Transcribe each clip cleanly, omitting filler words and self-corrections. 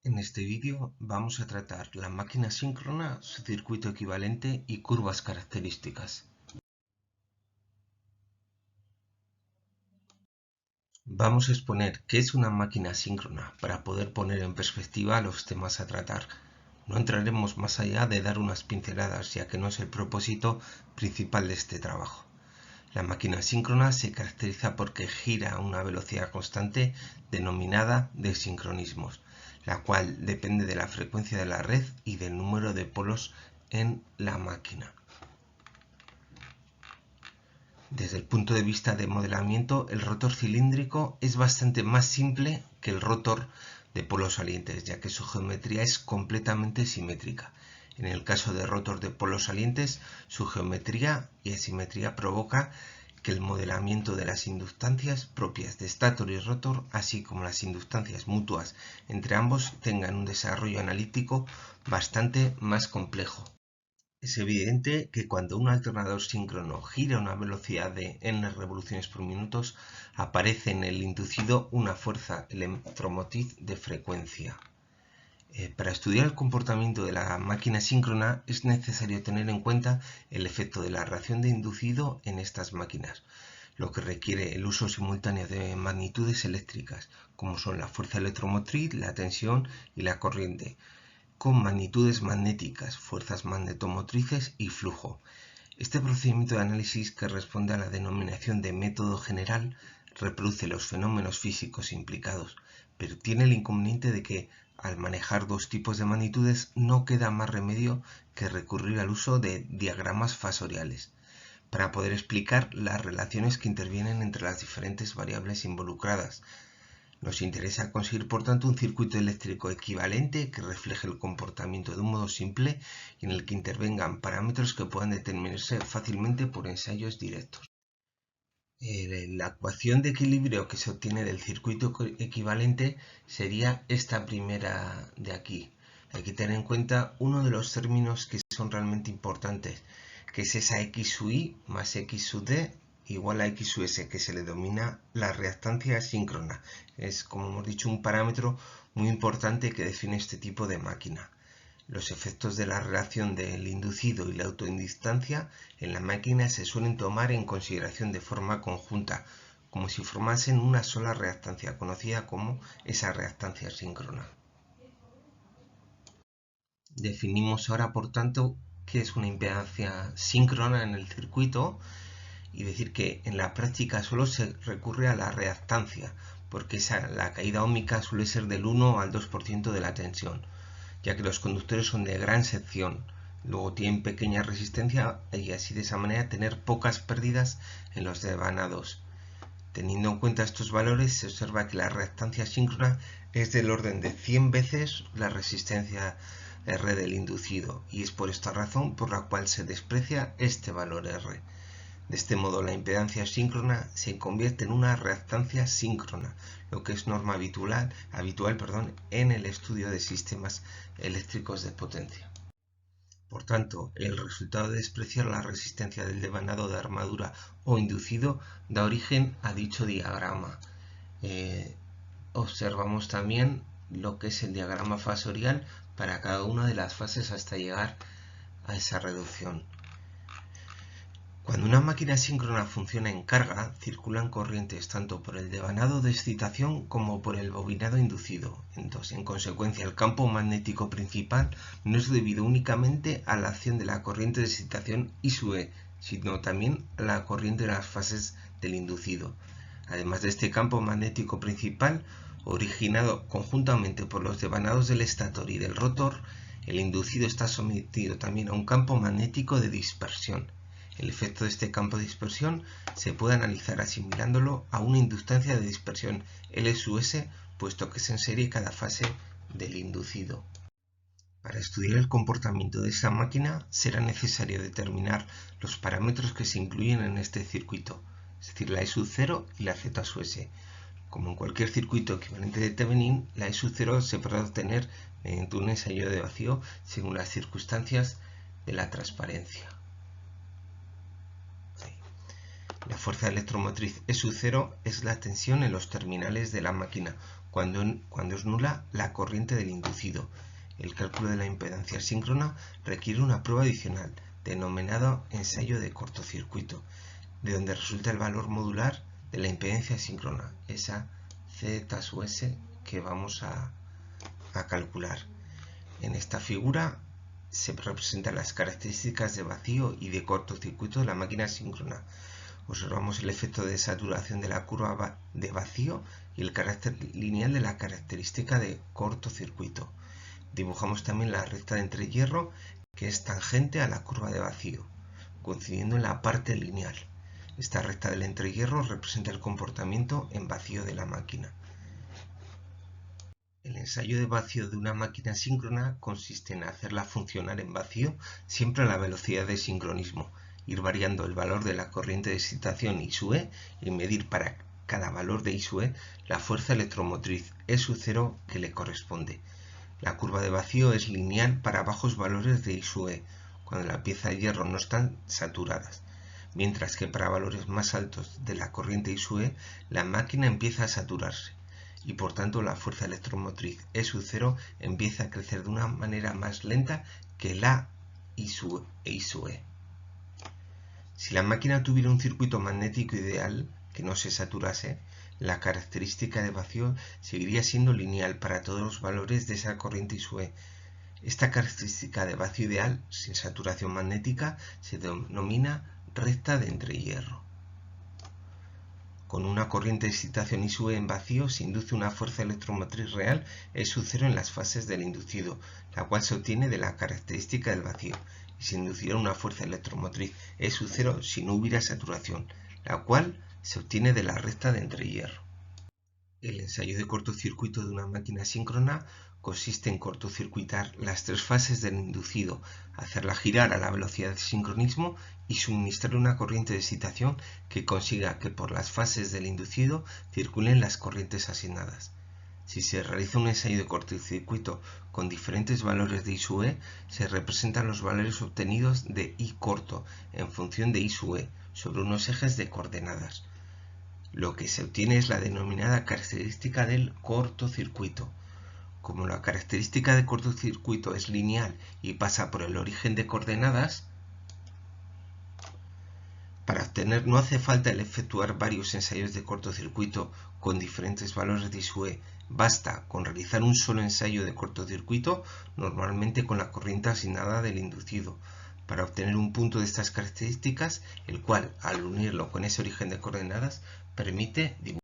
En este vídeo vamos a tratar la máquina síncrona, su circuito equivalente y curvas características. Vamos a exponer qué es una máquina síncrona para poder poner en perspectiva los temas a tratar. No entraremos más allá de dar unas pinceladas, ya que no es el propósito principal de este trabajo. La máquina síncrona se caracteriza porque gira a una velocidad constante denominada de sincronismos, la cual depende de la frecuencia de la red y del número de polos en la máquina. Desde el punto de vista de modelamiento, el rotor cilíndrico es bastante más simple que el rotor de polos salientes, ya que su geometría es completamente simétrica. En el caso de rotor de polos salientes, su geometría y asimetría provoca que el modelamiento de las inductancias propias de estator y rotor, así como las inductancias mutuas entre ambos, tengan un desarrollo analítico bastante más complejo. Es evidente que cuando un alternador síncrono gira a una velocidad de n revoluciones por minuto, aparece en el inducido una fuerza electromotriz de frecuencia. Para estudiar el comportamiento de la máquina síncrona es necesario tener en cuenta el efecto de la reacción de inducido en estas máquinas, lo que requiere el uso simultáneo de magnitudes eléctricas, como son la fuerza electromotriz, la tensión y la corriente, con magnitudes magnéticas, fuerzas magnetomotrices y flujo. Este procedimiento de análisis, que responde a la denominación de método general, reproduce los fenómenos físicos implicados, pero tiene el inconveniente de que, al manejar dos tipos de magnitudes, no queda más remedio que recurrir al uso de diagramas fasoriales para poder explicar las relaciones que intervienen entre las diferentes variables involucradas. Nos interesa conseguir, por tanto, un circuito eléctrico equivalente que refleje el comportamiento de un modo simple y en el que intervengan parámetros que puedan determinarse fácilmente por ensayos directos. La ecuación de equilibrio que se obtiene del circuito equivalente sería esta primera de aquí. Hay que tener en cuenta uno de los términos que son realmente importantes, que es esa x sub i más x sub d igual a x sub s, que se le denomina la reactancia síncrona. Es, como hemos dicho, un parámetro muy importante que define este tipo de máquina. Los efectos de la relación del inducido y la autoinductancia en la máquina se suelen tomar en consideración de forma conjunta, como si formasen una sola reactancia, conocida como esa reactancia síncrona. Definimos ahora, por tanto, qué es una impedancia síncrona en el circuito y decir que en la práctica solo se recurre a la reactancia, porque la caída óhmica suele ser del 1 al 2% de la tensión, ya que los conductores son de gran sección, luego tienen pequeña resistencia y así de esa manera tener pocas pérdidas en los devanados. Teniendo en cuenta estos valores, se observa que la reactancia síncrona es del orden de 100 veces la resistencia R del inducido, y es por esta razón por la cual se desprecia este valor R. De este modo, la impedancia síncrona se convierte en una reactancia síncrona, lo que es norma habitual en el estudio de sistemas eléctricos de potencia. Por tanto, el resultado de despreciar la resistencia del devanado de armadura o inducido da origen a dicho diagrama. Observamos también lo que es el diagrama fasorial para cada una de las fases hasta llegar a esa reducción. Cuando una máquina síncrona funciona en carga, circulan corrientes tanto por el devanado de excitación como por el bobinado inducido. Entonces, en consecuencia, el campo magnético principal no es debido únicamente a la acción de la corriente de excitación I sub E, sino también a la corriente de las fases del inducido. Además de este campo magnético principal, originado conjuntamente por los devanados del estator y del rotor, el inducido está sometido también a un campo magnético de dispersión. El efecto de este campo de dispersión se puede analizar asimilándolo a una inductancia de dispersión L sub S, puesto que es en serie cada fase del inducido. Para estudiar el comportamiento de esa máquina será necesario determinar los parámetros que se incluyen en este circuito, es decir, la E sub 0 y la Z sub S. Como en cualquier circuito equivalente de Thevenin, la E sub 0 se podrá obtener mediante un ensayo de vacío según las circunstancias de la transparencia. La fuerza electromotriz E sub 0 es la tensión en los terminales de la máquina, cuando es nula la corriente del inducido. El cálculo de la impedancia síncrona requiere una prueba adicional, denominada ensayo de cortocircuito, de donde resulta el valor modular de la impedancia síncrona, esa Z sub S que vamos a calcular. En esta figura se representan las características de vacío y de cortocircuito de la máquina síncrona. Observamos el efecto de saturación de la curva de vacío y el carácter lineal de la característica de cortocircuito. Dibujamos también la recta de entrehierro, que es tangente a la curva de vacío, coincidiendo en la parte lineal. Esta recta del entrehierro representa el comportamiento en vacío de la máquina. El ensayo de vacío de una máquina síncrona consiste en hacerla funcionar en vacío siempre a la velocidad de sincronismo, ir variando el valor de la corriente de excitación I sub E y medir para cada valor de I sub E la fuerza electromotriz E sub 0 que le corresponde. La curva de vacío es lineal para bajos valores de I sub E, cuando la pieza de hierro no están saturadas, mientras que para valores más altos de la corriente I sub E, la máquina empieza a saturarse, y por tanto la fuerza electromotriz E sub 0 empieza a crecer de una manera más lenta que la I sub E. Si la máquina tuviera un circuito magnético ideal que no se saturase, la característica de vacío seguiría siendo lineal para todos los valores de esa corriente I sub E. Esta característica de vacío ideal sin saturación magnética se denomina recta de entrehierro. Con una corriente de excitación I sub E en vacío se induce una fuerza electromotriz real E sub 0 en las fases del inducido, la cual se obtiene de la característica del vacío, y se inducirá una fuerza electromotriz E sub 0 si no hubiera saturación, la cual se obtiene de la recta de entrehierro. El ensayo de cortocircuito de una máquina síncrona consiste en cortocircuitar las tres fases del inducido, hacerla girar a la velocidad de sincronismo y suministrar una corriente de excitación que consiga que por las fases del inducido circulen las corrientes asignadas. Si se realiza un ensayo de cortocircuito con diferentes valores de I sub E, se representan los valores obtenidos de I corto en función de I sub E sobre unos ejes de coordenadas. Lo que se obtiene es la denominada característica del cortocircuito. Como la característica de cortocircuito es lineal y pasa por el origen de coordenadas, para obtener no hace falta el efectuar varios ensayos de cortocircuito con diferentes valores de I sub E, basta con realizar un solo ensayo de cortocircuito, normalmente con la corriente asignada del inducido, para obtener un punto de estas características, el cual, al unirlo con ese origen de coordenadas, permite dibujar.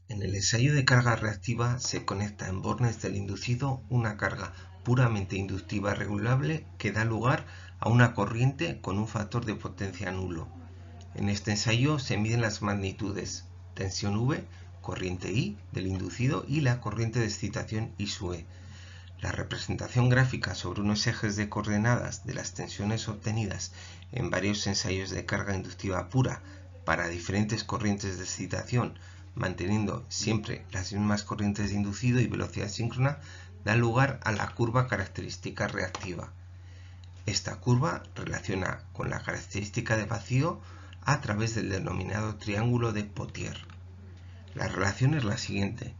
En el ensayo de carga reactiva se conecta en bornes del inducido una carga puramente inductiva regulable que da lugar a una corriente con un factor de potencia nulo. En este ensayo se miden las magnitudes tensión V, corriente I del inducido y la corriente de excitación I sub E. La representación gráfica sobre unos ejes de coordenadas de las tensiones obtenidas en varios ensayos de carga inductiva pura para diferentes corrientes de excitación, manteniendo siempre las mismas corrientes de inducido y velocidad síncrona, da lugar a la curva característica reactiva. Esta curva relaciona con la característica de vacío a través del denominado triángulo de Pottier. La relación es la siguiente.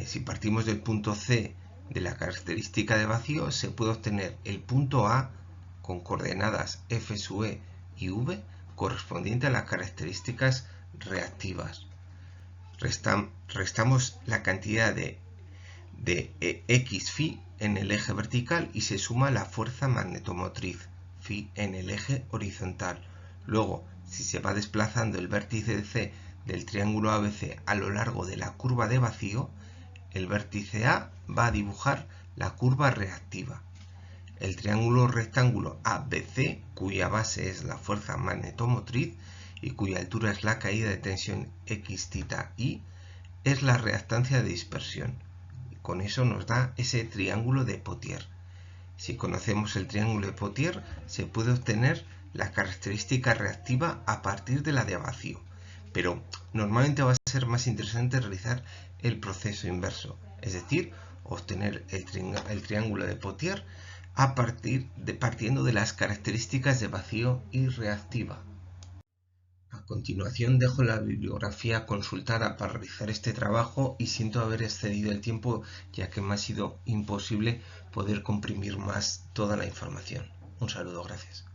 Si partimos del punto C de la característica de vacío, se puede obtener el punto A con coordenadas F sub E y V correspondiente a las características reactivas. Restamos la cantidad de X phi en el eje vertical y se suma la fuerza magnetomotriz phi en el eje horizontal. Luego, si se va desplazando el vértice C del triángulo ABC a lo largo de la curva de vacío, el vértice A va a dibujar la curva reactiva. El triángulo rectángulo ABC, cuya base es la fuerza magnetomotriz y cuya altura es la caída de tensión X θ I, es la reactancia de dispersión. Con eso nos da ese triángulo de Pottier. Si conocemos el triángulo de Pottier, se puede obtener la característica reactiva a partir de la de vacío, pero normalmente va a ser más interesante realizar el proceso inverso, es decir, obtener el triángulo de Pottier partiendo de las características de vacío y reactiva. A continuación dejo la bibliografía consultada para realizar este trabajo y siento haber excedido el tiempo ya que me ha sido imposible poder comprimir más toda la información. Un saludo, gracias.